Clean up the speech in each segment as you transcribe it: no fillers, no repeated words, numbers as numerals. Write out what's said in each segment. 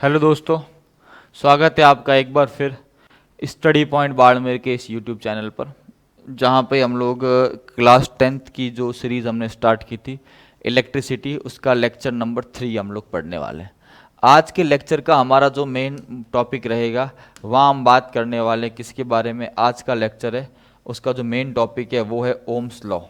Hello दोस्तों, स्वागत है आपका एक बार फिर स्टडी पॉइंट बाड़मेर के इस यूट्यूब चैनल पर, जहाँ पे हम लोग क्लास 10th की जो सीरीज़ हमने स्टार्ट की थी इलेक्ट्रिसिटी, उसका लेक्चर नंबर 3 हम लोग पढ़ने वाले हैं। आज के लेक्चर का हमारा जो मेन टॉपिक रहेगा वहाँ हम बात करने वाले हैं किसके बारे में। आज का लेक्चर है, उसका जो मेन टॉपिक है वो है ओम्स लॉ।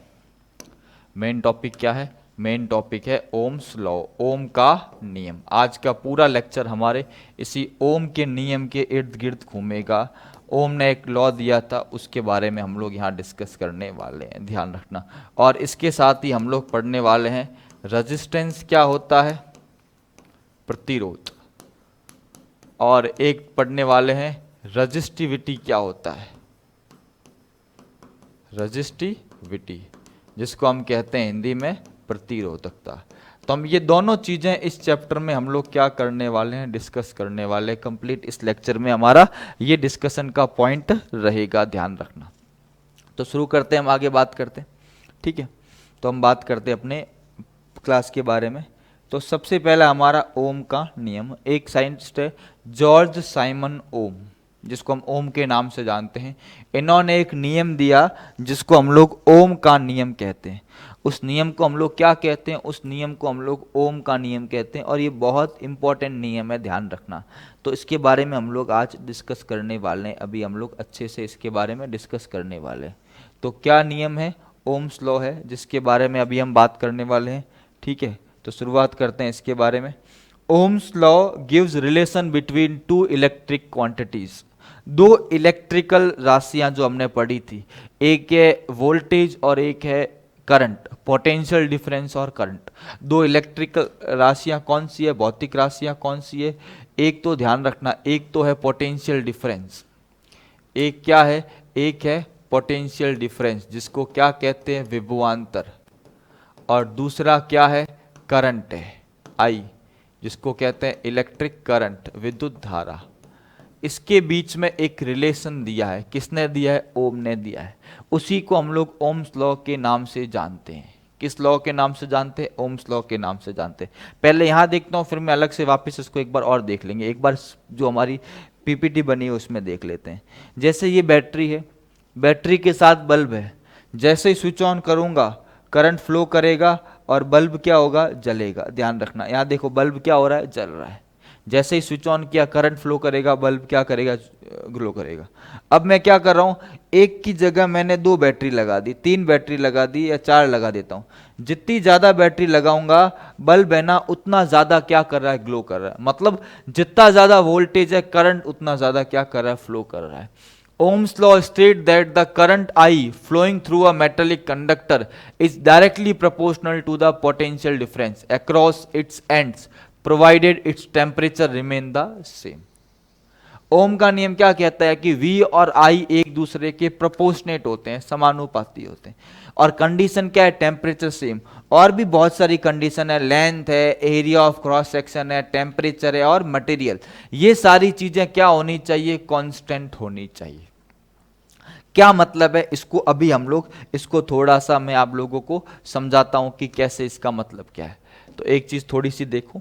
मेन टॉपिक क्या है? मेन टॉपिक है ओम्स लॉ, ओम का नियम। आज का पूरा लेक्चर हमारे इसी ओम के नियम के इर्द गिर्द घूमेगा। ओम ने एक लॉ दिया था, उसके बारे में हम लोग यहाँ डिस्कस करने वाले हैं, ध्यान रखना। और इसके साथ ही हम लोग पढ़ने वाले हैं रेजिस्टेंस क्या होता है, प्रतिरोध, और एक पढ़ने वाले हैं रजिस्टिविटी क्या होता है, रजिस्टिविटी, जिसको हम कहते हैं हिंदी में प्रतिरोधकता। तो हम ये दोनों चीज़ें इस चैप्टर में हम लोग क्या करने वाले हैं, डिस्कस करने वाले हैं। कंप्लीट इस लेक्चर में हमारा ये डिस्कशन का पॉइंट रहेगा, ध्यान रखना। तो शुरू करते हैं, हम आगे बात करते हैं, ठीक है। तो हम बात करते हैं अपने क्लास के बारे में। तो सबसे पहला हमारा ओम का नियम, एक साइंटिस्ट है जॉर्ज साइमन ओम, जिसको हम ओम के नाम से जानते हैं। इन्होंने एक नियम दिया जिसको हम लोग ओम का नियम कहते हैं। उस नियम को हम लोग क्या कहते हैं? उस नियम को हम लोग ओम का नियम कहते हैं, और ये बहुत इंपॉर्टेंट नियम है, ध्यान रखना। तो इसके बारे में हम लोग आज डिस्कस करने वाले हैं, अभी हम लोग अच्छे से इसके बारे में डिस्कस करने वाले हैं। तो क्या नियम है? ओम्स लॉ है, जिसके बारे में अभी हम बात करने वाले हैं, ठीक है। तो शुरुआत करते हैं इसके बारे में। Ohm's law gives relation between two electric quantities. दो इलेक्ट्रिकल राशियां जो हमने पढ़ी थी, एक है वोल्टेज और एक है करंट, पोटेंशियल डिफरेंस और करंट। दो इलेक्ट्रिकल राशियां कौन सी है, भौतिक राशियां कौन सी है? एक तो ध्यान रखना, एक तो है पोटेंशियल डिफरेंस, एक क्या है, एक है पोटेंशियल डिफरेंस, जिसको क्या कहते हैं, विभवांतर। और दूसरा क्या है, करंट है, आई, जिसको कहते हैं इलेक्ट्रिक करंट, विद्युत धारा। इसके बीच में एक रिलेशन दिया है, किसने दिया है? ओम ने दिया है। उसी को हम लोग ओम्स लॉ के नाम से जानते हैं। किस लॉ के नाम से जानते हैं? ओम्स लॉ के नाम से जानते हैं। पहले यहाँ देखता हूँ, फिर मैं अलग से वापस इसको एक बार और देख लेंगे। एक बार जो हमारी पीपीटी बनी है उसमें देख लेते हैं। जैसे ये बैटरी है, बैटरी के साथ बल्ब है। जैसे ही स्विच ऑन करूँगा करंट फ्लो करेगा और बल्ब क्या होगा, जलेगा। ध्यान रखना, यहाँ देखो बल्ब क्या हो रहा है, जल रहा है। जैसे ही स्विच ऑन किया करंट फ्लो करेगा, बल्ब क्या करेगा, ग्लो करेगा। अब मैं क्या कर रहा हूँ, एक की जगह मैंने 2 बैटरी लगा दी, 3 बैटरी लगा दी, या 4 लगा देता हूँ। जितनी ज़्यादा बैटरी लगाऊंगा बल्ब है ना, उतना ज़्यादा क्या कर रहा है, ग्लो कर रहा है। मतलब जितना ज़्यादा वोल्टेज है, करंट उतना ज़्यादा क्या कर रहा है, फ्लो कर रहा है। Ohm's law states that the current I flowing through a metallic conductor is directly proportional to the potential difference across its ends, provided its temperature remain the same. ओम का नियम क्या कहता है कि V और I एक दूसरे के प्रोपोर्शनेट होते हैं, समानुपाती होते हैं। और कंडीशन क्या है, टेम्परेचर सेम। और भी बहुत सारी कंडीशन है, लेंथ है, एरिया ऑफ क्रॉस सेक्शन है, टेम्परेचर है, और मटेरियल। ये सारी चीजें क्या होनी चाहिए, कांस्टेंट होनी चाहिए। क्या मतलब है इसको, अभी हम लोग इसको थोड़ा सा मैं आप लोगों को समझाता हूं कि कैसे, इसका मतलब क्या है। तो एक चीज थोड़ी सी देखो,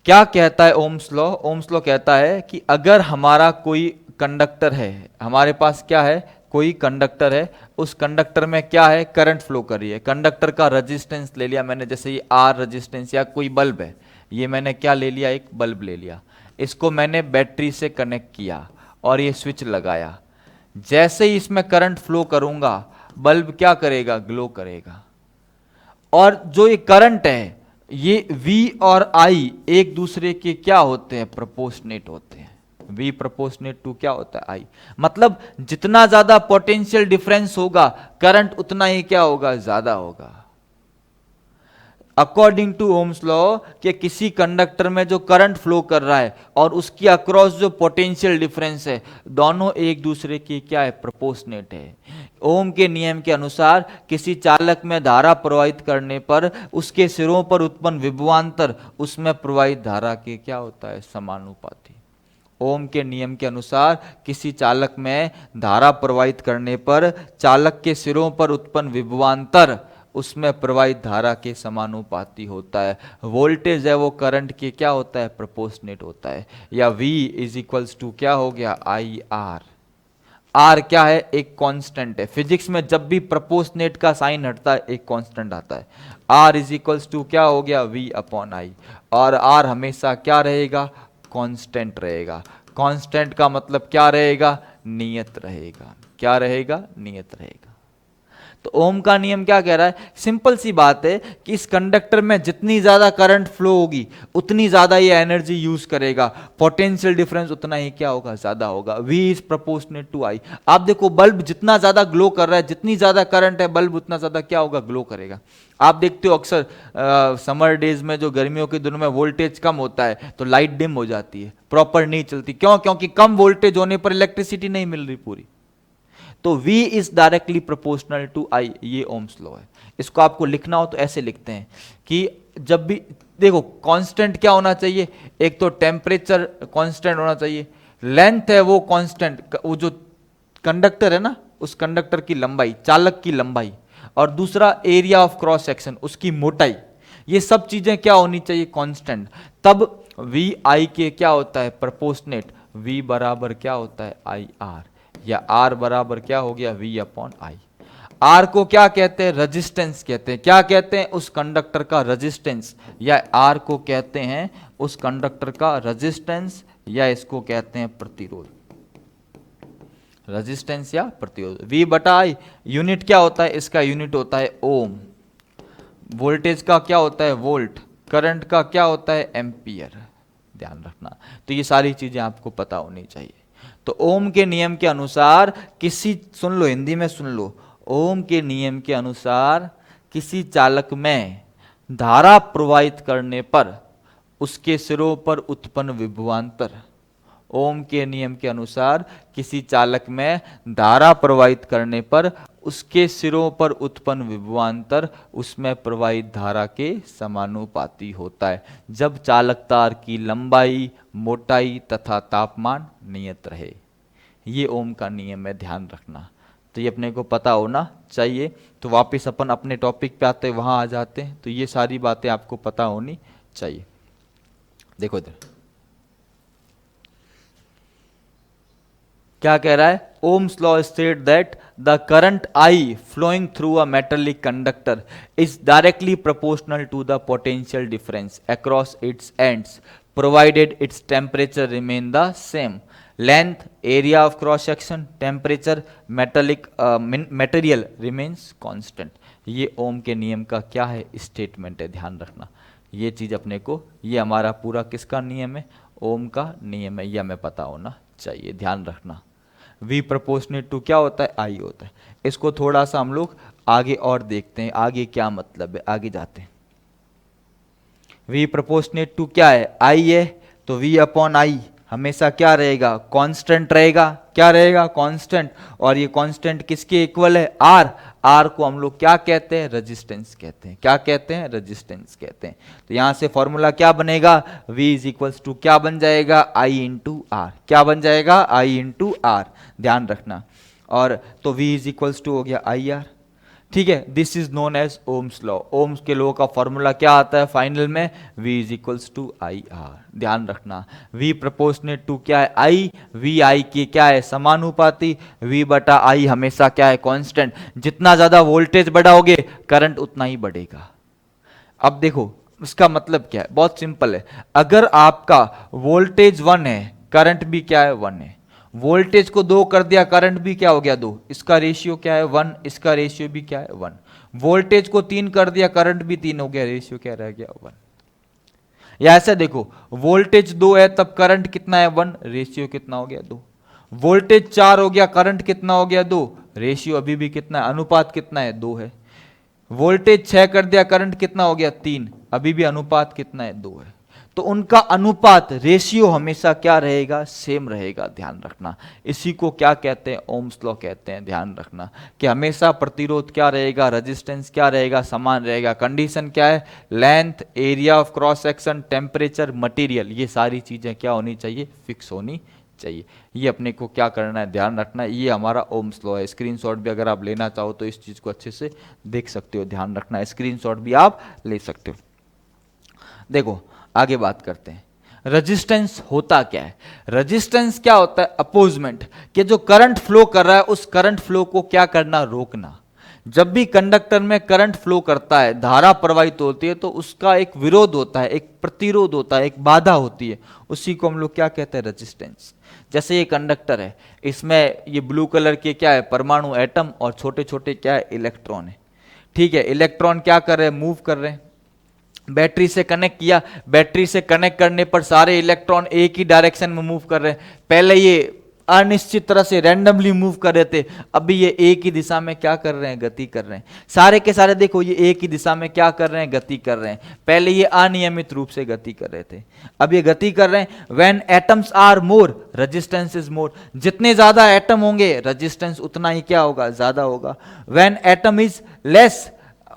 क्या कहता है ओम्स लॉ। ओम्स लॉ कहता है कि अगर हमारा कोई कंडक्टर है, हमारे पास क्या है, कोई कंडक्टर है, उस कंडक्टर में क्या है, करंट फ्लो कर रही है। कंडक्टर का रेजिस्टेंस ले लिया मैंने, जैसे ये आर रेजिस्टेंस, या कोई बल्ब है, ये मैंने क्या ले लिया, एक बल्ब ले लिया। इसको मैंने बैटरी से कनेक्ट किया और ये स्विच लगाया। जैसे ही इसमें करंट फ्लो करूंगा बल्ब क्या करेगा, ग्लो करेगा। और जो ये करंट है, ये V और I एक दूसरे के क्या होते हैं, प्रोपोर्शनेट होते हैं। V प्रोपोर्शनेट टू क्या होता है, I। मतलब जितना ज्यादा पोटेंशियल डिफरेंस होगा करंट उतना ही क्या होगा, ज्यादा होगा। अकॉर्डिंग टू ओम्स लॉ कि किसी कंडक्टर में जो करंट फ्लो कर रहा है और उसकी अक्रॉस जो पोटेंशियल डिफरेंस है, दोनों एक दूसरे की क्या है, प्रोपोर्शनेट है। ओम के नियम के अनुसार किसी चालक में धारा प्रवाहित करने पर उसके सिरों पर उत्पन्न विभवांतर उसमें प्रवाहित धारा के क्या होता है, समानुपाती। ओम के नियम के अनुसार किसी चालक में धारा प्रवाहित करने पर चालक के सिरों पर उत्पन्न विभवांतर उसमें प्रवाहित धारा के समानुपाती होता है। वोल्टेज है वो करंट के क्या होता है, प्रोपोर्शनेट होता है। या V इज इक्वल्स टू क्या हो गया, आई आर। आर क्या है, एक कांस्टेंट है। फिजिक्स में जब भी प्रोपोर्शनेट का साइन हटता है एक कांस्टेंट आता है। आर इज इक्वल्स टू क्या हो गया, V अपॉन आई। और आर हमेशा क्या रहेगा, कांस्टेंट रहेगा। कांस्टेंट का मतलब क्या रहेगा, नियत रहेगा। क्या रहेगा, नियत रहेगा। तो ओम का नियम क्या कह रहा है, सिंपल सी बात है कि इस कंडक्टर में जितनी ज्यादा करंट फ्लो होगी उतनी ज्यादा ये एनर्जी यूज करेगा, पोटेंशियल डिफरेंस उतना ही क्या होगा, ज्यादा होगा। V is proportionate to I। आप देखो बल्ब जितना ज्यादा ग्लो कर रहा है, जितनी ज्यादा करंट है बल्ब उतना ज्यादा क्या होगा, ग्लो करेगा। आप देखते हो अक्सर समर डेज में जो गर्मियों के दिनों में वोल्टेज कम होता है तो लाइट डिम हो जाती है, प्रॉपर नहीं चलती। क्यों, क्योंकि कम वोल्टेज होने पर इलेक्ट्रिसिटी नहीं मिल रही पूरी। तो V is directly proportional to I, ये ओम्स लॉ है। इसको आपको लिखना हो तो ऐसे लिखते हैं कि जब भी देखो कांस्टेंट क्या होना चाहिए, एक तो टेम्परेचर कांस्टेंट होना चाहिए, लेंथ है वो कांस्टेंट, वो जो कंडक्टर है ना उस कंडक्टर की लंबाई, चालक की लंबाई, और दूसरा एरिया ऑफ क्रॉस सेक्शन उसकी मोटाई, ये सब चीजें क्या होनी चाहिए, कांस्टेंट। तब V I के क्या होता है, प्रोपोर्शनेट। V बराबर क्या होता है, I R, या R बराबर क्या हो गया, V अपॉन आई। R को क्या कहते हैं, रेजिस्टेंस कहते हैं। क्या कहते हैं, उस कंडक्टर का रेजिस्टेंस, या R को कहते हैं उस कंडक्टर का रेजिस्टेंस, या इसको कहते हैं प्रतिरोध। रेजिस्टेंस या प्रतिरोध। V बटा I यूनिट क्या होता है, इसका यूनिट होता है ओम। वोल्टेज का क्या होता है, वोल्ट। करंट का क्या होता है, एम्पियर। ध्यान रखना, तो ये सारी चीजें आपको पता होनी चाहिए। तो ओम के नियम के अनुसार किसी, सुन लो हिंदी में सुन लो, ओम के नियम के अनुसार किसी चालक में धारा प्रवाहित करने पर उसके सिरों पर उत्पन्न विभवांतर, ओम के नियम के अनुसार किसी चालक में धारा प्रवाहित करने पर उसके सिरों पर उत्पन्न विभवांतर उसमें प्रवाहित धारा के समानुपाती होता है, जब चालक तार की लंबाई, मोटाई तथा तापमान नियत रहे। ये ओम का नियम है, ध्यान रखना। तो ये अपने को पता होना चाहिए। तो वापस अपन अपने टॉपिक पे आते हैं, वहां आ जाते हैं। तो ये सारी बातें आपको पता होनी चाहिए। देखो इधर क्या कह रहा है, Ohm's law state that the current I flowing through a metallic conductor is directly proportional to the potential difference across its ends, provided its temperature remain the same. Length, area of cross section, temperature, material remains constant. ये ओम के नियम का क्या है, statement है, ध्यान रखना। ये चीज अपने को, ये हमारा पूरा किसका नियम है, ओम का नियम है, ये हमें पता होना चाहिए, ध्यान रखना। V प्रोपोर्शनेट टू क्या होता है, I होता है। इसको थोड़ा सा हम लोग आगे और देखते हैं, आगे क्या मतलब है, आगे जाते हैं। V प्रोपोर्शनेट टू क्या है, I है, तो V अपॉन I हमेशा क्या रहेगा, कांस्टेंट रहेगा। क्या रहेगा, कांस्टेंट। और ये कांस्टेंट किसके इक्वल है, R। R को हम लोग क्या कहते हैं, रेजिस्टेंस कहते हैं। क्या कहते हैं, रेजिस्टेंस कहते हैं। तो यहां से फॉर्मूला क्या बनेगा, V इज इक्वल्स टू क्या बन जाएगा, I इंटू आर। क्या बन जाएगा, I इंटू आर, ध्यान रखना। और तो V इज इक्वल्स टू हो गया आई आर, ठीक है। This is known as Ohm's law. Ohm's के लॉ का फॉर्मूला क्या आता है फाइनल में, V is equals to I R, ध्यान रखना। V प्रोपोर्शनेट टू क्या है, I, V I के क्या है, समानुपाती। V बटा I हमेशा क्या है, कांस्टेंट। जितना ज्यादा वोल्टेज बढ़ाओगे करंट उतना ही बढ़ेगा। अब देखो इसका मतलब क्या है, बहुत सिंपल है। अगर आपका वोल्टेज 1 है, करंट भी क्या है, 1 है। वोल्टेज को 2 कर दिया, करंट भी क्या हो गया, 2। इसका रेशियो क्या है, 1। इसका रेशियो भी क्या है, 1। वोल्टेज को 3 कर दिया, करंट भी 3 हो गया, रेशियो क्या रह गया, 1। या ऐसा देखो, वोल्टेज 2 है तब करंट कितना है, 1, रेशियो कितना हो गया, 2। वोल्टेज 4 हो गया, करंट कितना हो गया, 2, रेशियो अभी भी कितना है, अनुपात कितना है, 2 है। वोल्टेज 6 कर दिया, करंट कितना हो गया, 3, अभी भी अनुपात कितना है, 2 है। तो उनका अनुपात, रेशियो हमेशा क्या रहेगा, सेम रहेगा, ध्यान रखना। इसी को क्या कहते हैं, ओम्स लॉ कहते हैं, ध्यान रखना कि हमेशा प्रतिरोध क्या रहेगा, रेजिस्टेंस क्या रहेगा, समान रहेगा। कंडीशन क्या है, length, area of cross section, temperature, material, ये सारी चीजें क्या होनी चाहिए, फिक्स होनी चाहिए। ये अपने को क्या करना है, ध्यान रखना है, ये हमारा ओम्स लॉ है। स्क्रीनशॉट भी अगर आप लेना चाहो तो इस चीज़ को अच्छे से देख सकते हो, ध्यान रखना है, स्क्रीनशॉट भी आप ले सकते हो। देखो आगे बात करते हैं, रेजिस्टेंस होता क्या है। रेजिस्टेंस क्या होता है, अपोजमेंट, कि जो करंट फ्लो कर रहा है उस करंट फ्लो को क्या करना, रोकना। जब भी कंडक्टर में करंट फ्लो करता है, धारा प्रवाहित होती है, तो उसका एक विरोध होता है, एक प्रतिरोध होता है, एक बाधा होती है, उसी को हम लोग क्या कहते हैं, रेजिस्टेंस। जैसे ये कंडक्टर है, इसमें ये ब्लू कलर के क्या है, परमाणु, एटम, और छोटे छोटे क्या है, इलेक्ट्रॉन है। ठीक है, इलेक्ट्रॉन क्या कर रहे हैं, मूव कर रहे हैं। बैटरी से कनेक्ट किया, बैटरी से कनेक्ट करने पर सारे इलेक्ट्रॉन एक ही डायरेक्शन में मूव कर रहे हैं। पहले ये अनिश्चित तरह से रैंडमली मूव कर रहे थे, अभी ये एक ही दिशा में क्या कर रहे हैं, गति कर रहे हैं। सारे के सारे देखो ये एक ही दिशा में क्या कर रहे हैं, गति कर रहे हैं। पहले ये अनियमित रूप से गति कर रहे थे, अब ये गति कर रहे हैं। When atoms are more resistance is more, जितने ज्यादा एटम होंगे रेजिस्टेंस उतना ही क्या होगा, ज्यादा होगा। When atom is less,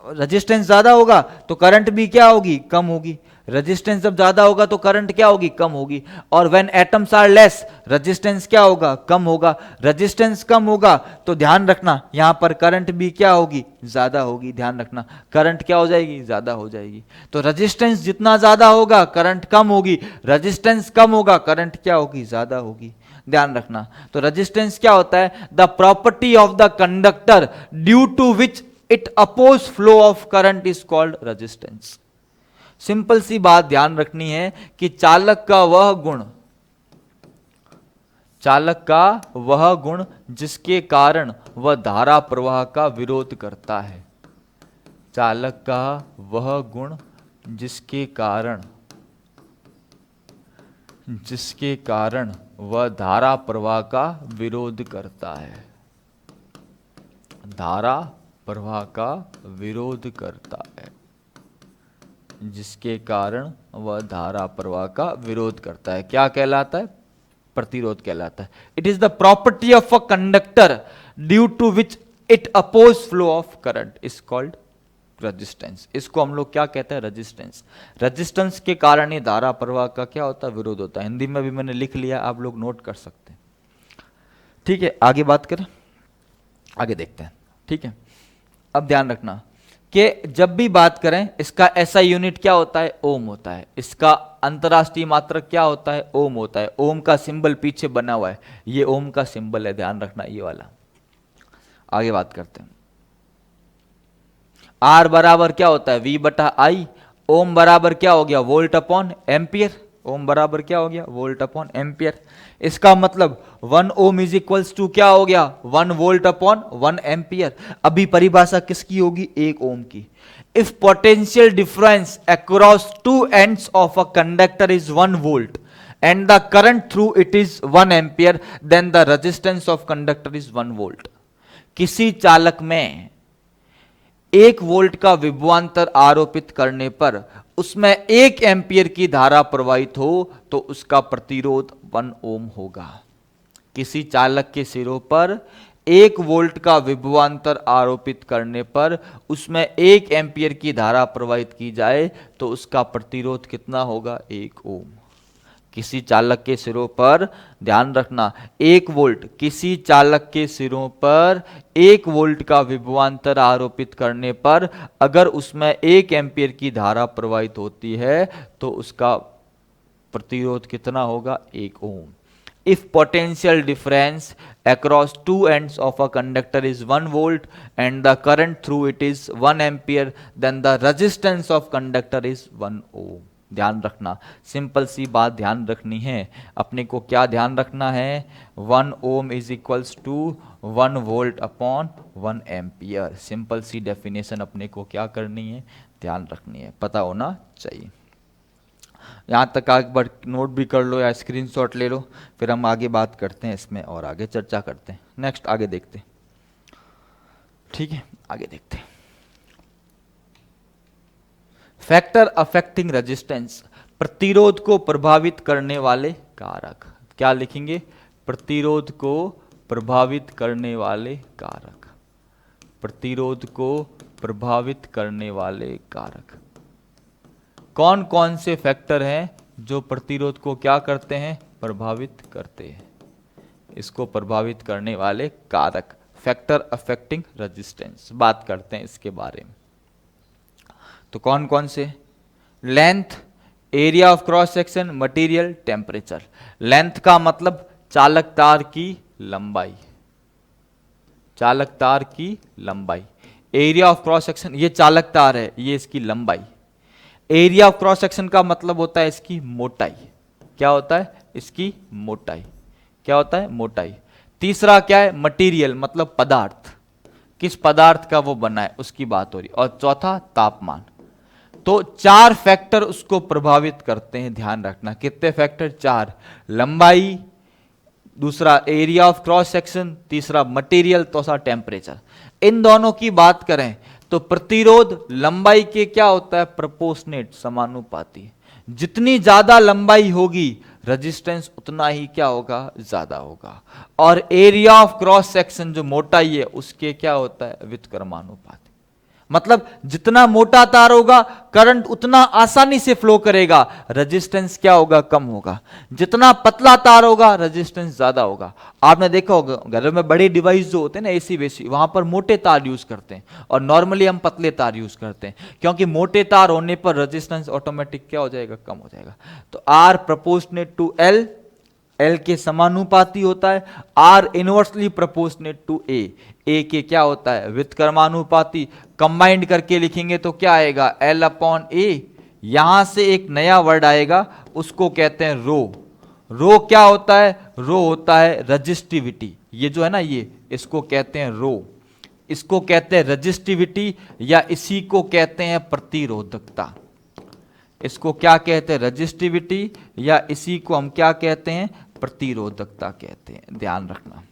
resistance ज्यादा होगा तो करंट भी क्या होगी, कम होगी। रेजिस्टेंस जब ज्यादा होगा तो करंट क्या होगी, कम होगी। और when atoms are less, resistance क्या होगा, कम होगा। रेजिस्टेंस कम होगा तो ध्यान रखना यहां पर करंट भी क्या होगी, ज्यादा होगी। ध्यान रखना, करंट क्या हो जाएगी, ज्यादा हो जाएगी। तो रेजिस्टेंस जितना ज्यादा होगा करंट कम होगी, रेजिस्टेंस कम होगा करंट क्या होगी, ज्यादा होगी। ध्यान रखना। तो रेजिस्टेंस क्या होता है, the property of the conductor due to which it oppose flow of current is called resistance. Simple सी बात ध्यान रखनी है कि चालक का वह गुण जिसके कारण वह धारा प्रवाह का विरोध करता है। चालक का वह गुण जिसके कारण वह धारा प्रवाह का विरोध करता है, धारा प्रवाह का विरोध करता है, जिसके कारण वह धारा प्रवाह का विरोध करता है, क्या कहलाता है, प्रतिरोध कहलाता है। It is the property of a conductor due to which it oppose flow of current is called resistance. इसको हम लोग क्या कहते हैं, रेजिस्टेंस। रेजिस्टेंस के कारण ही धारा प्रवाह का क्या होता है, विरोध होता है। हिंदी में भी मैंने लिख लिया, आप लोग नोट कर सकते हैं। ठीक है, आगे बात करें, आगे देखते हैं। ठीक है, अब ध्यान रखना कि जब भी बात करें इसका ऐसा यूनिट क्या होता है, ओम होता है। इसका अंतरराष्ट्रीय मात्रक क्या होता है, ओम होता है। ओम का सिंबल पीछे बना हुआ है, ये ओम का सिंबल है, ध्यान रखना ये वाला। आगे बात करते हैं। आर बराबर क्या होता है, वी बटा आई। ओम बराबर क्या हो गया, वोल्ट अपॉन एम्पियर। ओम बराबर क्या हो गया, वोल्ट अपॉन एम्पियर। इसका मतलब 1 ओम इज इक्वल्स टू क्या हो गया, 1 वोल्ट अपॉन 1 एम्पियर। अभी परिभाषा किसकी होगी, 1 ओम की। If potential difference across two ends of a conductor is 1 volt and the current through it is 1 ampere, then the resistance of conductor is 1 volt. किसी चालक में 1 वोल्ट का विभवांतर आरोपित करने पर उसमें 1 एम्पियर की धारा प्रवाहित हो तो उसका प्रतिरोध 1 ओम होगा। किसी चालक के सिरों पर 1 वोल्ट का विभवांतर आरोपित करने पर उसमें 1 एम्पियर की धारा प्रवाहित की जाए तो उसका प्रतिरोध कितना होगा, 1 ओम। किसी चालक के सिरों पर, ध्यान रखना, 1 वोल्ट, किसी चालक के सिरों पर 1 वोल्ट का विभवांतर आरोपित करने पर अगर उसमें 1 एम्पियर की धारा प्रवाहित होती है तो उसका प्रतिरोध कितना होगा, 1 ओम। If potential difference across two ends of a conductor is 1 volt and the current through it is 1 ampere, then the resistance of conductor is 1 ohm. ध्यान रखना, सिंपल सी बात ध्यान रखनी है। अपने को क्या ध्यान रखना है, 1 ohm is equals to 1 volt upon 1 ampere. Simple सी डेफिनेशन अपने को क्या करनी है, ध्यान रखनी है, पता होना चाहिए। यहाँ तक एक बार नोट भी कर लो या स्क्रीनशॉट ले लो, फिर हम आगे बात करते हैं इसमें और आगे चर्चा करते हैं। नेक्स्ट आगे देखते हैं। ठीक है, आगे देखते हैं। फैक्टर अफेक्टिंग रेजिस्टेंस, प्रतिरोध को प्रभावित करने वाले कारक। क्या लिखेंगे, प्रतिरोध को प्रभावित करने वाले कारक। प्रतिरोध को प्रभावित करने वाले कारक कौन कौन से फैक्टर हैं जो प्रतिरोध को क्या करते हैं, प्रभावित करते हैं। इसको प्रभावित करने वाले कारक, फैक्टर अफेक्टिंग रेजिस्टेंस, बात करते हैं इसके बारे में। तो कौन कौन से? Length, area of cross section, material, temperature. Length का मतलब चालक तार की लंबाई, चालक तार की लंबाई। एरिया ऑफ क्रॉस सेक्शन, ये चालक तार है, ये इसकी लंबाई। एरिया ऑफ क्रॉस सेक्शन का मतलब होता है इसकी मोटाई। क्या होता है? इसकी मोटाई। क्या होता है? मोटाई। तीसरा क्या है? मटेरियल, मतलब पदार्थ, किस पदार्थ का वो बना है उसकी बात हो रही। और चौथा तापमान। तो 4 फैक्टर उसको प्रभावित करते हैं, ध्यान रखना। कितने फैक्टर? 4। लंबाई, दूसरा एरिया ऑफ क्रॉस सेक्शन, तीसरा मटेरियल, चौथा टेम्परेचर। इन दोनों की बात करें तो प्रतिरोध लंबाई के क्या होता है? प्रोपोर्शनेट, समानुपाती। जितनी ज्यादा लंबाई होगी रेजिस्टेंस उतना ही क्या होगा? ज्यादा होगा। और एरिया ऑफ क्रॉस सेक्शन जो मोटाई है उसके क्या होता है? व्युत्क्रमानुपाती। मतलब जितना मोटा तार होगा करंट उतना आसानी से फ्लो करेगा, रेजिस्टेंस क्या होगा? कम होगा। जितना पतला तार होगा रेजिस्टेंस ज्यादा होगा। आपने देखा होगा घर में बड़े डिवाइस जो होते हैं ना, एसी वेसी, वहां पर मोटे तार यूज करते हैं और नॉर्मली हम पतले तार यूज करते हैं, क्योंकि मोटे तार होने पर रेजिस्टेंस ऑटोमेटिक क्या हो जाएगा? कम हो जाएगा। तो R proportionate to L, L के समानुपाती होता है। R inversely proportionate to A के क्या होता है? व्युत्क्रमानुपाती। कंबाइंड करके लिखेंगे तो क्या आएगा? एल अपॉन ए। यहां से एक नया वर्ड आएगा, उसको कहते हैं रो। रो क्या होता है? रो होता है रजिस्टिविटी। ये जो है ना, ये इसको कहते हैं रो, इसको कहते हैं रजिस्टिविटी, या इसी को कहते हैं प्रतिरोधकता। इसको क्या कहते हैं? रजिस्टिविटी, या इसी को हम क्या कहते हैं? प्रतिरोधकता कहते हैं। ध्यान रखना।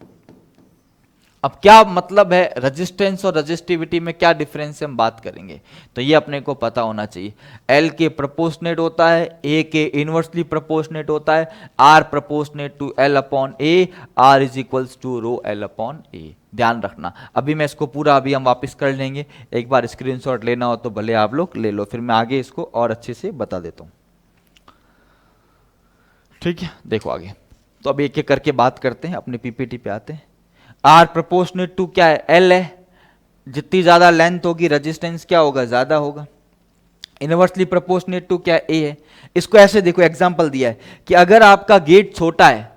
अब क्या मतलब है रेजिस्टेंस और रेजिस्टिविटी में क्या डिफरेंस है, हम बात करेंगे। तो ये अपने को पता होना चाहिए। एल के प्रोपोर्शनेट होता है, ए के इनवर्सली प्रोपोर्शनेट होता है, R proportionate to L upon A, R is equals to rho L upon A. ध्यान रखना। अभी मैं इसको पूरा अभी हम वापस कर लेंगे। एक बार स्क्रीनशॉट लेना हो तो भले आप लोग ले लो, फिर मैं आगे इसको और अच्छे से बता देता हूं। ठीक है, देखो आगे। तो अब एक एक करके बात करते हैं, अपने पीपीटी पे आते हैं। आर प्रोपोर्शनेट टू क्या है? एल है। जितनी ज्यादा लेंथ होगी रेजिस्टेंस क्या होगा? ज्यादा होगा। इनवर्सली प्रोपोर्शनेट टू क्या? ए है। इसको ऐसे देखो, एग्जांपल दिया है कि अगर आपका गेट छोटा है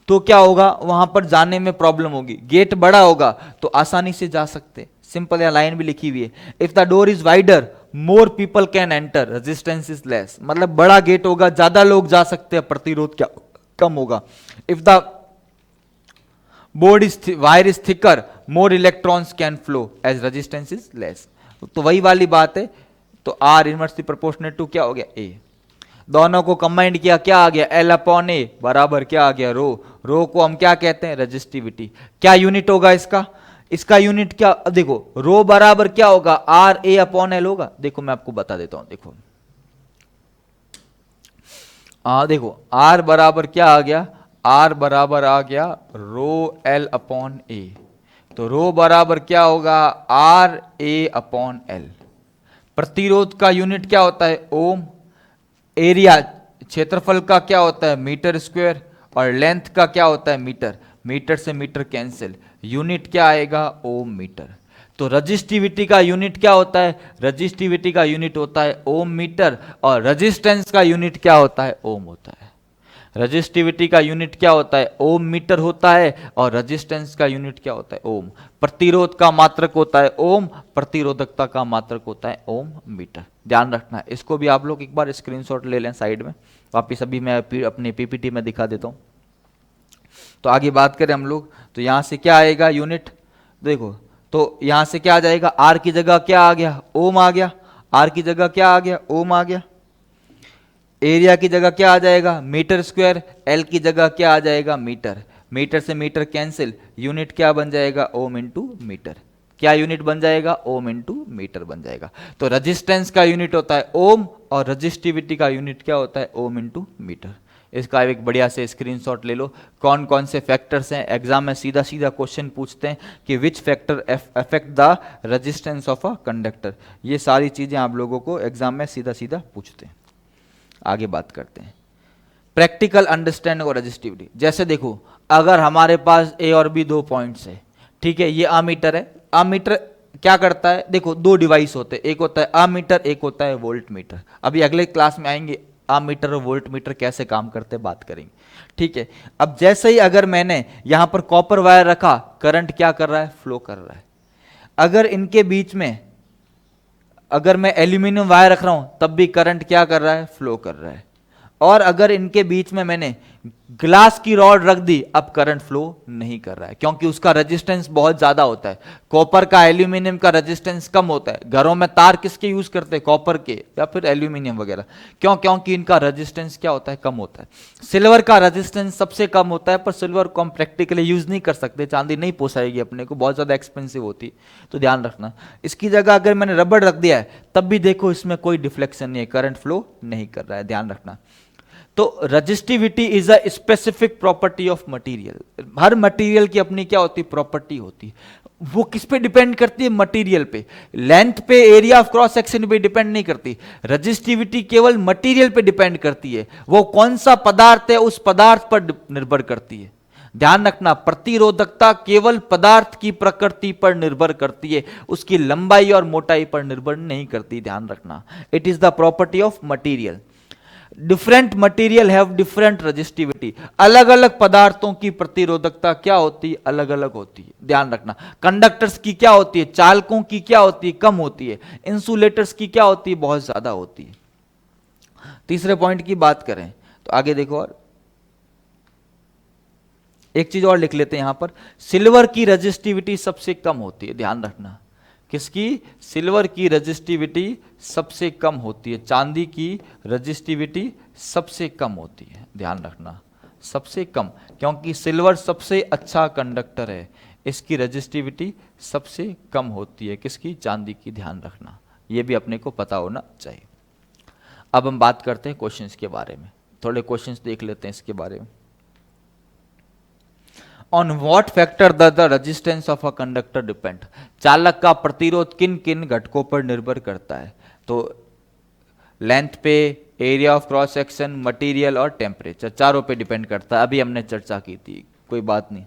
तो क्या होगा? वहां पर जाने में प्रॉब्लम होगी। गेट बड़ा होगा तो आसानी से जा सकते। सिंपल, या लाइन भी लिखी हुई है, if the door is wider more people can enter, resistance is less. मतलब बड़ा गेट होगा, ज्यादा लोग जा सकते हैं, प्रतिरोध क्या? कम होगा। If the board is wire is thicker more electrons can flow as resistance is less. तो वही वाली बात है। तो आर इनवर्सली प्रोपोर्शनेट टू क्या हो गया? ए। दोनों को कंबाइंड किया, क्या आ गया? एल अपॉन ए बराबर क्या आ गया? रो। रो को हम क्या कहते हैं? रेजिस्टिविटी। क्या यूनिट होगा इसका? इसका यूनिट क्या? देखो, रो बराबर क्या होगा? आर ए अपॉन एल होगा। देखो मैं आपको बता देता हूं। देखो देखो आर बराबर क्या आ गया? आर बराबर आ गया रो एल अपॉन ए। तो रो बराबर क्या होगा? R A upon L. प्रतिरोध का यूनिट क्या होता है? ओम। एरिया क्षेत्रफल का क्या होता है? Metre square. और लेंथ का क्या होता है? मीटर। मीटर से मीटर कैंसिल, यूनिट क्या आएगा? ओम मीटर। तो रजिस्टिविटी का यूनिट क्या होता है? रजिस्टिविटी का यूनिट होता है ओम मीटर, और रेजिस्टेंस का यूनिट क्या होता है? ओम होता है। रजिस्टिविटी का यूनिट क्या होता है? ओम मीटर होता है, और रेजिस्टेंस का यूनिट क्या होता है? ओम। प्रतिरोध का मात्रक होता है ओम, प्रतिरोधकता का मात्रक होता है ओम मीटर। ध्यान रखना है। इसको भी आप लोग एक बार स्क्रीनशॉट ले लें साइड में, वापिस अभी मैं अपने पीपीटी में दिखा देता हूं। तो आगे बात करें हम लोग, तो यहां से क्या आएगा? यूनिट। देखो, तो यहां से क्या आ जाएगा? आर की जगह क्या आ गया? ओम आ गया। आर की जगह क्या आ गया? ओम आ गया। एरिया की जगह क्या आ जाएगा? Metre square. एल की जगह क्या आ जाएगा? मीटर। मीटर से मीटर कैंसिल, यूनिट क्या बन जाएगा? Ohm into metre. क्या यूनिट बन जाएगा? ओम इंटू मीटर बन जाएगा। तो रेजिस्टेंस का यूनिट होता है ओम, और रेजिस्टिविटी का यूनिट क्या होता है? Ohm into metre. इसका एक बढ़िया से स्क्रीनशॉट ले लो। कौन कौन से फैक्टर्स हैं? एग्जाम में सीधा सीधा क्वेश्चन पूछते हैं कि which factor affect the resistance of a conductor. ये सारी चीजें आप लोगों को एग्जाम में सीधा सीधा पूछते हैं। आगे बात करते हैं। प्रैक्टिकल अंडरस्टैंडिंग और रजिस्टिविटी। जैसे देखो, अगर हमारे पास ए और बी दो पॉइंट्स है, ठीक है, ये अमीटर है। अमीटर क्या करता है, देखो दो डिवाइस होते हैं, एक होता है अमीटर, एक होता है वोल्ट मीटर। अभी अगले क्लास में आएंगे अमीटर और वोल्ट मीटर कैसे काम करते हैं, बात करेंगे, ठीक है। अब जैसे ही अगर मैंने यहां पर कॉपर वायर रखा, करंट क्या कर रहा है, फ्लो कर रहा है। अगर इनके बीच में अगर मैं एल्यूमिनियम वायर रख रहा हूं, तब भी करंट क्या कर रहा है, फ्लो कर रहा है। और अगर इनके बीच में मैंने ग्लास की रॉड रख दी, अब करंट फ्लो नहीं कर रहा है, क्योंकि उसका रेजिस्टेंस बहुत ज्यादा होता है। कॉपर का एल्यूमिनियम का रेजिस्टेंस कम होता है। घरों में तार किसके यूज करते हैं, कॉपर के या फिर एल्यूमिनियम वगैरह। क्यों, क्योंकि इनका रेजिस्टेंस क्या होता है, कम होता है। सिल्वर का रेजिस्टेंस सबसे कम होता है, पर सिल्वर को हम प्रैक्टिकली यूज नहीं कर सकते, चांदी नहीं पोसाएगी अपने को, बहुत ज्यादा एक्सपेंसिव होती है, तो ध्यान रखना। इसकी जगह अगर मैंने रबड़ रख दिया है, तब भी देखो इसमें कोई डिफ्लेक्शन नहीं है, करंट फ्लो नहीं कर रहा है, ध्यान रखना। तो resistivity is a specific property of material. Her material की अपनी क्या होती है, प्रॉपर्टी होती है। वो किस पे डिपेंड करती है, मटेरियल पे। लेंथ पे, एरिया ऑफ क्रॉस सेक्शन पे डिपेंड नहीं करती। रजिस्टिविटी केवल मटेरियल पे डिपेंड करती है, वो कौन सा पदार्थ है उस पदार्थ पर निर्भर करती है। ध्यान रखना, प्रतिरोधकता केवल पदार्थ की प्रकृति पर निर्भर करती है, उसकी लंबाई और मोटाई पर निर्भर नहीं करती, ध्यान रखना। It is the property of material. Different material have different resistivity. अलग अलग पदार्थों की प्रतिरोधकता क्या होती है, अलग अलग होती है, ध्यान रखना। कंडक्टर्स की क्या होती है, चालकों की क्या होती है, कम होती है। इंसुलेटर्स की क्या होती है, बहुत ज्यादा होती है। तीसरे पॉइंट की बात करें तो आगे देखो, और एक चीज और लिख लेते हैं यहां पर, सिल्वर की रजिस्टिविटी सबसे कम होती है, ध्यान रखना। किसकी, सिल्वर की रजिस्टिविटी सबसे कम होती है, चांदी की रजिस्टिविटी सबसे कम होती है, ध्यान रखना, सबसे कम, क्योंकि सिल्वर सबसे अच्छा कंडक्टर है, इसकी रजिस्टिविटी सबसे कम होती है, किसकी, चांदी की, ध्यान रखना। यह भी अपने को पता होना चाहिए। अब हम बात करते हैं क्वेश्चंस के बारे में, थोड़े क्वेश्चंस देख लेते हैं इसके बारे में। On what factor the resistance of a conductor depend. चालक का प्रतिरोध किन किन घटकों पर निर्भर करता है, तो लेंथ पे, area of cross section, material और टेम्परेचर, चारों पे डिपेंड करता है। अभी हमने चर्चा की थी, कोई बात नहीं।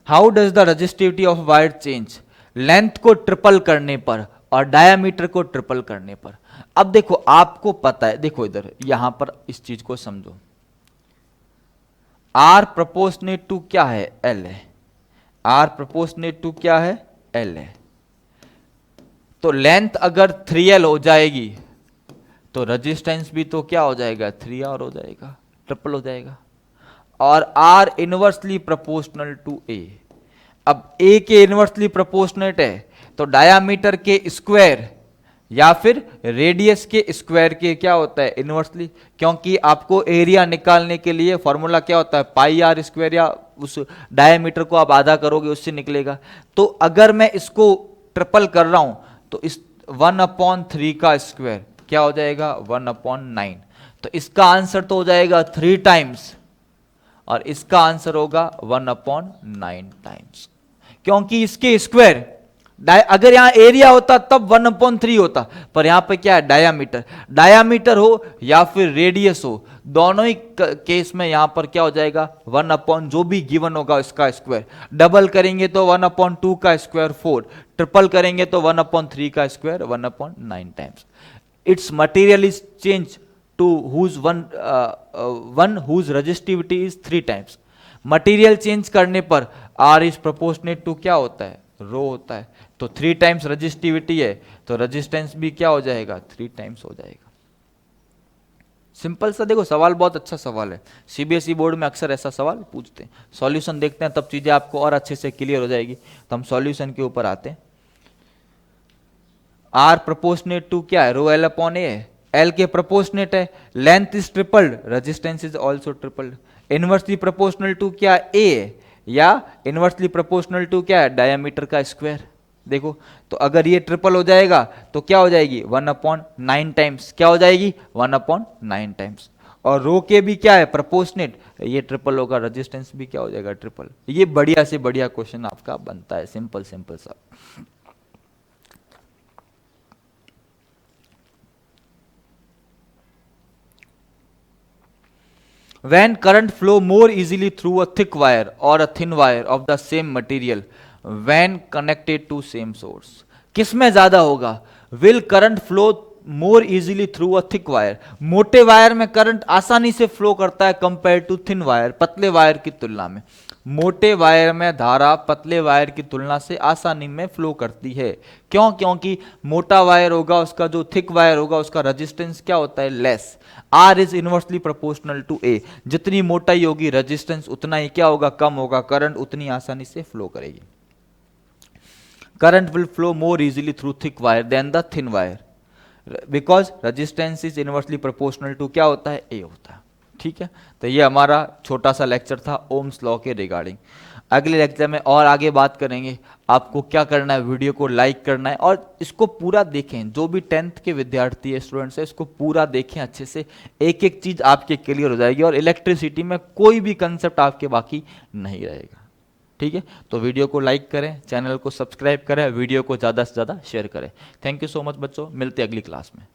How does the resistivity of wire change, length को ट्रिपल करने पर और डायामीटर को ट्रिपल करने पर। अब देखो आपको पता है, देखो इधर यहां पर इस चीज को समझो, आर प्रोपोर्शनेट टू क्या है, एल है। आर प्रोपोर्शनेट टू क्या है, एल है। तो लेंथ अगर 3L हो जाएगी तो रेजिस्टेंस भी तो क्या हो जाएगा, 3R हो जाएगा, ट्रिपल हो जाएगा। और आर इनवर्सली प्रोपोर्शनल टू ए। अब ए के इनवर्सली प्रोपोर्शनेट है, तो डायामीटर के स्क्वायर या फिर रेडियस के स्क्वायर के क्या होता है, इनवर्सली। क्योंकि आपको एरिया निकालने के लिए फॉर्मूला क्या होता है, पाई आर स्क्वायर, या उस डायमीटर को आप आधा करोगे उससे निकलेगा। तो अगर मैं इसको ट्रिपल कर रहा हूं तो इस 1/3 का स्क्वायर क्या हो जाएगा, 1/9। तो इसका आंसर तो हो जाएगा 3 टाइम्स, और इसका आंसर होगा 1/9 टाइम्स, क्योंकि इसके स्क्वायर, अगर यहां एरिया होता तब 1/3 होता, पर यहां पे क्या है, डायामीटर। डायामीटर हो या फिर रेडियस हो, दोनों ही केस में यहां पर क्या हो जाएगा, 1/ जो भी गिवन होगा इसका स्क्वायर। डबल करेंगे तो 1/2 का स्क्वायर 4, ट्रिपल करेंगे तो 1/3 का square 1/9 times. Its material is change to whose one whose resistivity is 3 times. Material change करने पर आर इज प्रोपोर्शनेट टू क्या होता है, रो होता है। तो 3 टाइम्स रेजिस्टिविटी है, तो रेजिस्टेंस भी क्या हो जाएगा, 3 टाइम्स हो जाएगा। सिंपल सा, देखो सवाल बहुत अच्छा सवाल है, सीबीएसई बोर्ड में अक्सर ऐसा सवाल पूछते हैं। सॉल्यूशन देखते हैं तब चीजें आपको और अच्छे से क्लियर हो जाएगी। तो हम सॉल्यूशन के ऊपर आते हैं। आर प्रोपोर्शनेट टू क्या है, रो एल अपॉन ए है, एल के प्रोपोर्शनेट है, length is tripled, resistance is also tripled. Inversely proportional to क्या, ए है, या इनवर्सली प्रोपोर्शनल टू क्या है, डायमीटर का स्क्वायर। देखो तो अगर ये ट्रिपल हो जाएगा तो क्या हो जाएगी, 1/9 टाइम्स, क्या हो जाएगी, 1/9 टाइम्स। और रो के भी क्या है, प्रोपोर्शनेट, ये ट्रिपल होगा, रेजिस्टेंस भी क्या हो जाएगा, ट्रिपल। ये बढ़िया से बढ़िया क्वेश्चन आपका बनता है, सिंपल सिंपल सा। When current flow more easily through a thick wire or a thin wire of the same material when connected to same source. किसमें ज्यादा होगा? Will current flow more easily through a thick wire? मोटे wire में current आसानी से flow करता है compare to thin wire, पतले वायर की तुलना में। मोटे वायर में धारा पतले वायर की तुलना से आसानी में फ्लो करती है। क्यों? क्योंकि मोटा वायर होगा, उसका जो थिक वायर होगा उसका रेजिस्टेंस क्या होता है? Less. R is inversely proportional to A. जितनी मोटाई होगी रेजिस्टेंस उतना ही क्या होगा? कम होगा। करंट उतनी आसानी से फ्लो करेगी। Current will flow more easily through thick wire than the thin wire because resistance is inversely proportional to क्या होता है? ए होता है। ठीक है, तो ये हमारा छोटा सा लेक्चर था ओम्स लॉ के रिगार्डिंग। अगले लेक्चर में और आगे बात करेंगे। आपको क्या करना है? वीडियो को लाइक करना है और इसको पूरा देखें। जो भी 10th के विद्यार्थी है, स्टूडेंट्स है, इसको पूरा देखें अच्छे से। एक एक चीज आपके क्लियर हो जाएगी और इलेक्ट्रिसिटी में कोई भी कंसेप्ट आपके बाकी नहीं रहेगा। ठीक है, तो वीडियो को लाइक करें, चैनल को सब्सक्राइब करें, वीडियो को ज़्यादा से ज़्यादा शेयर करें। थैंक यू सो मच बच्चों, मिलते हैं अगली क्लास में।